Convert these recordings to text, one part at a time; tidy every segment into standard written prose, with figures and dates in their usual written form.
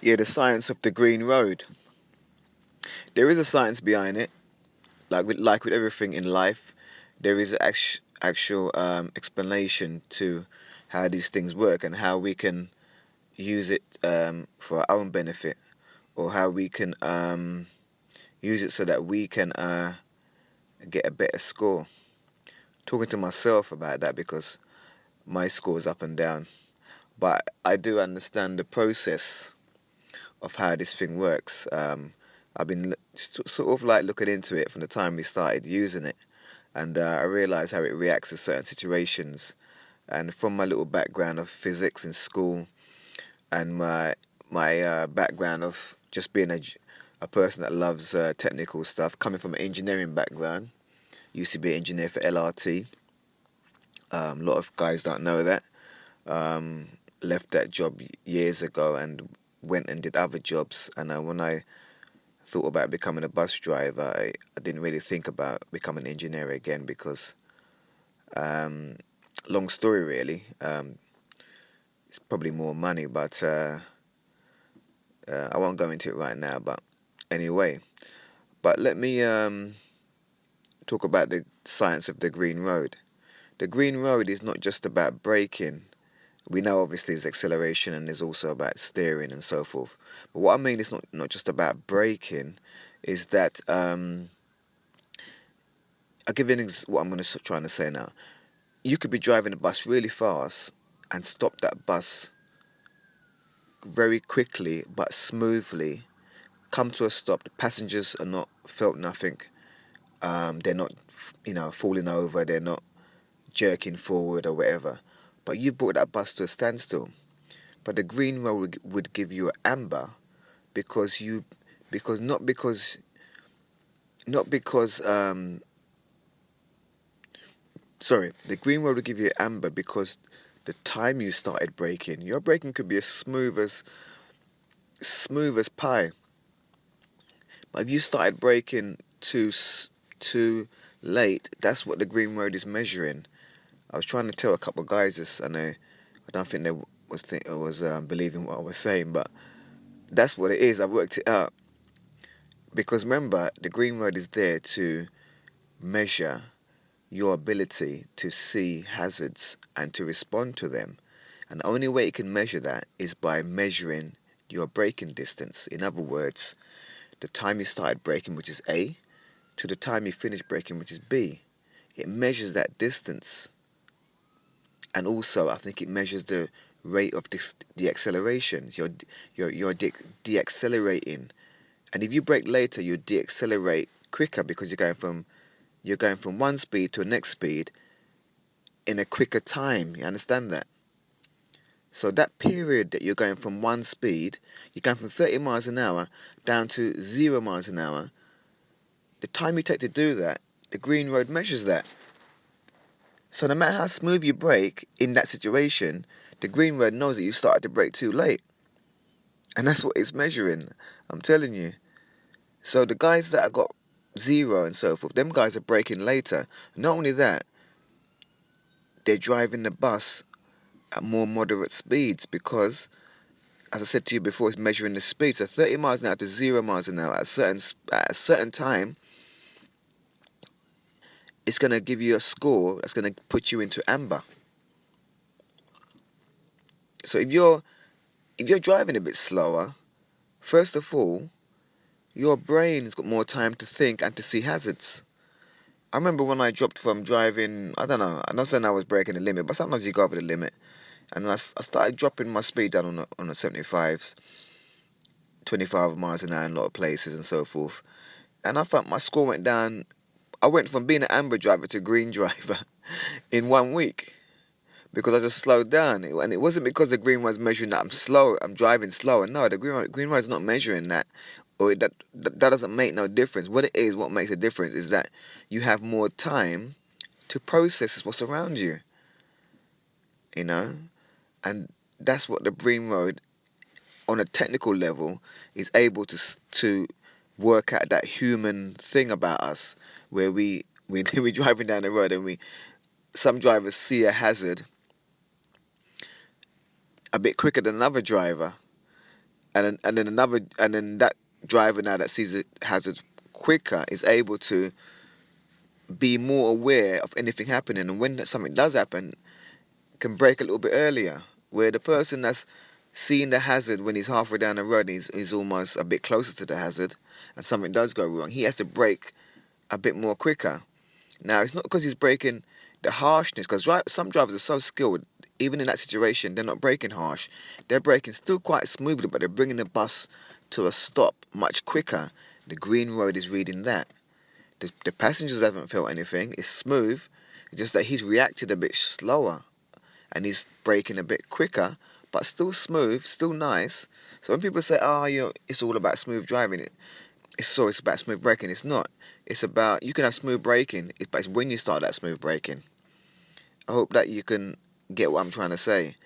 Yeah, the science of the green road. There is a science behind it. Like with everything in life, there is actual explanation to how these things work and how we can use it for our own benefit, or how we can use it so that we can get a better score. Talking to myself about that because my score is up and down, but I do understand the process of how this thing works. I've been sort of like looking into it from the time we started using it, and I realised how it reacts to certain situations. And from my little background of physics in school, and my background of just being a person that loves technical stuff, coming from an engineering background, used to be an engineer for LRT. A lot of guys don't know that. Um, Left that job years ago and went and did other jobs. And when I thought about becoming a bus driver, I didn't really think about becoming an engineer again because, um, long story really, it's probably more money, but I won't go into it right now. But anyway, but let me talk about the science of the green road. The green road is not just about braking. We know obviously there's acceleration and there's also about steering and so forth. But what I mean is not just about braking, is that I'll give you what I'm going to trying to say now. You could be driving a bus really fast and stop that bus very quickly but smoothly. Come to a stop. The passengers are not felt nothing. They're not, falling over. They're not jerking forward or whatever. But you brought that bus to a standstill. But the green road would give you an amber because you, because not because sorry, the green road would give you an amber because the time you started braking, your braking could be as smooth as pie. But if you started braking too late, that's what the green road is measuring. I was trying to tell a couple of guys this, and I don't think they was believing what I was saying, but that's what it is. I worked it out because remember, the green road is there to measure your ability to see hazards and to respond to them. And the only way it can measure that is by measuring your braking distance. In other words, the time you started braking, which is A, to the time you finish braking, which is B. It measures that distance. And also, I think it measures the rate of the acceleration. You're deaccelerating. And if you brake later, you deaccelerate quicker because you're going from one speed to a next speed in a quicker time. You understand that? So that period that you're going from one speed, you're going from 30 miles an hour down to 0 miles an hour, the time you take to do that, the green road measures that. So no matter how smooth you brake in that situation, the green road knows that you started to brake too late. And that's what it's measuring. I'm telling you. So the guys that have got 0 and so forth, them guys are braking later. Not only that, they're driving the bus at more moderate speeds because, as I said to you before, it's measuring the speed. So 30 miles an hour to 0 miles an hour at a certain time, it's going to give you a score that's going to put you into amber. So if you're driving a bit slower, first of all, your brain's got more time to think and to see hazards. I remember when I dropped from driving, I don't know, I'm not saying I was breaking the limit, but sometimes you go over the limit. And I started dropping my speed down on the 75s, 25 miles an hour in a lot of places and so forth. And I felt my score went down. I went from being an amber driver to a green driver in 1 week because I just slowed down. And it wasn't because the green was measuring that I'm slow, I'm driving slower. No, the green one is not measuring that. Or that doesn't make no difference. What it is, what makes a difference is that you have more time to process what's around you, you know? And that's what the green road, on a technical level, is able to work out that human thing about us, where we're driving down the road and some drivers see a hazard a bit quicker than another driver, and then that driver now that sees the hazard quicker is able to be more aware of anything happening, and when something does happen, can brake a little bit earlier. Where the person that's seeing the hazard when he's halfway down the road, he's almost a bit closer to the hazard, and something does go wrong, he has to brake a bit more quicker. Now, it's not because he's braking the harshness, because some drivers are so skilled, even in that situation, they're not braking harsh. They're braking still quite smoothly, but they're bringing the bus to a stop much quicker. The Greenroad is reading that. The passengers haven't felt anything. It's smooth. It's just that he's reacted a bit slower and he's braking a bit quicker, but still smooth, still nice. So when people say, "Oh, it's all about smooth driving," it's about smooth braking. It's not. It's about, you can have smooth braking, but it's when you start that smooth braking. I hope that you can get what I'm trying to say.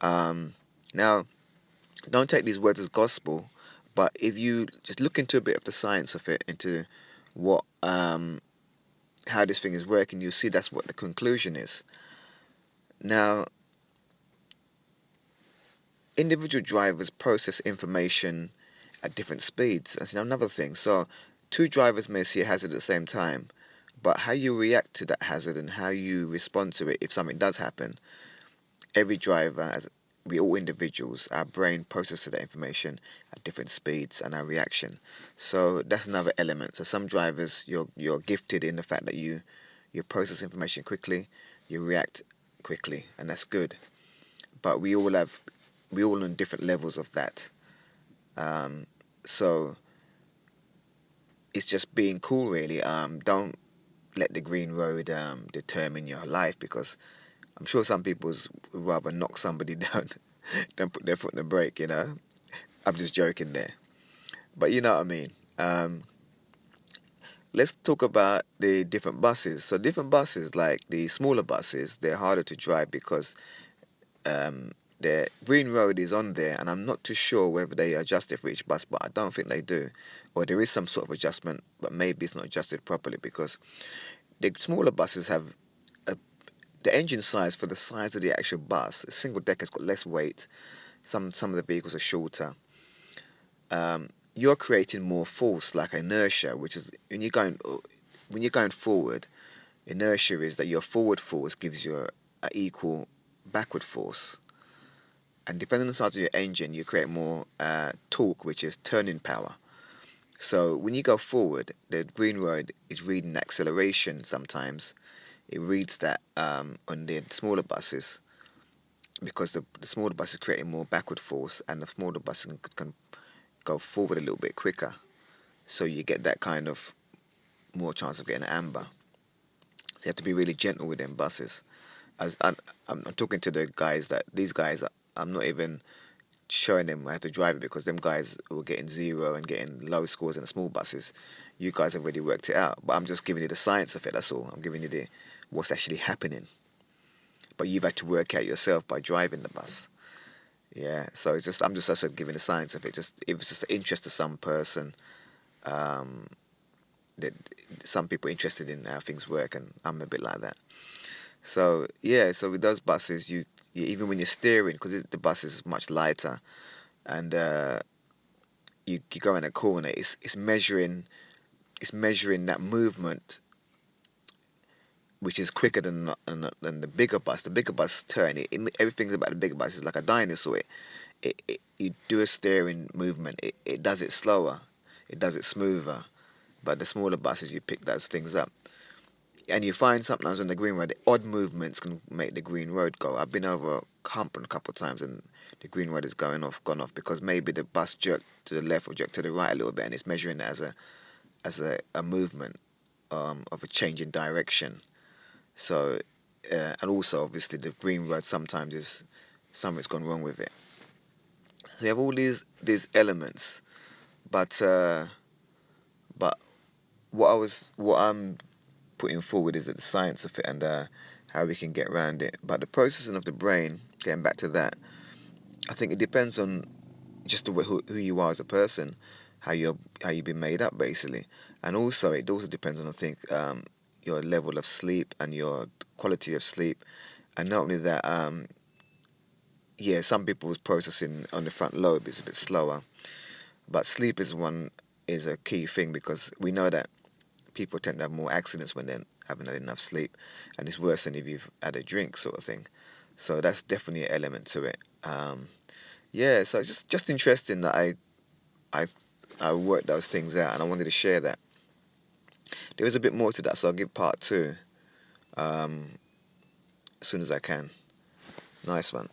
Now, don't take these words as gospel, but if you just look into a bit of the science of it, into what how this thing is working, you'll see that's what the conclusion is. Now, individual drivers process information at different speeds. That's another thing. So, two drivers may see a hazard at the same time, but how you react to that hazard and how you respond to it if something does happen, every driver, as we all individuals, our brain processes that information at different speeds and our reaction. So that's another element. So some drivers, you're gifted in the fact that you process information quickly, you react quickly, and that's good. But we all on different levels of that. So it's just being cool, really. Don't let the Greenroad determine your life, because I'm sure some people would rather knock somebody down than put their foot in the brake, you know. I'm just joking there. But you know what I mean. Let's talk about the different buses. So different buses, like the smaller buses, they're harder to drive because the Greenroad is on there, and I'm not too sure whether they adjust it for each bus, but I don't think they do. Or there is some sort of adjustment, but maybe it's not adjusted properly, because the smaller buses have the engine size for the size of the actual bus. A single decker's got less weight. Some of the vehicles are shorter. You're creating more force, like inertia, which is when you're going forward. Inertia is that your forward force gives you a equal backward force, and depending on the size of your engine, you create more torque, which is turning power. So when you go forward, the Greenroad is reading acceleration sometimes. It reads that on the smaller buses, because the smaller bus is creating more backward force, and the smaller bus can go forward a little bit quicker. So you get that kind of more chance of getting an amber. So you have to be really gentle with them buses. As I'm talking to the guys, that these guys, I'm not even showing them how to drive it, because them guys were getting zero and getting low scores in the small buses. You guys have already worked it out, but I'm just giving you the science of it. That's all. I'm giving you the what's actually happening. But you've had to work out yourself by driving the bus. Yeah, so it's just, I'm just, as I said, giving the science of it. Just, it was just an interest to some person. That some people interested in how things work, and I'm a bit like that. So yeah, so with those buses, you even when you're steering, because the bus is much lighter, and you go in a corner, it's measuring that movement, which is quicker than the bigger bus. The bigger bus turn, everything's about the bigger bus. It's like a dinosaur. You do a steering movement, it does it slower, it does it smoother. But the smaller buses, you pick those things up. And you find sometimes on the Greenroad, the odd movements can make the Greenroad go. I've been over a hump a couple of times, and the Greenroad is gone off, because maybe the bus jerked to the left or jerked to the right a little bit, and it's measuring it as a movement of a change in direction. So, and also obviously the Greenroad sometimes is something's gone wrong with it. So you have all these elements, but but what I'm putting forward is that the science of it, and how we can get around it. But the processing of the brain, getting back to that, I think it depends on just the way, who you are as a person, how you've been made up, basically. And also it also depends on, I think, your level of sleep and your quality of sleep. And not only that, yeah, some people's processing on the front lobe is a bit slower. But sleep is a key thing because we know that people tend to have more accidents when they haven't had enough sleep, and it's worse than if you've had a drink, sort of thing. So that's definitely an element to it. Yeah, so it's just interesting that I I worked those things out, and I wanted to share that. There is a bit more to that, so I'll give part two as soon as I can. Nice one.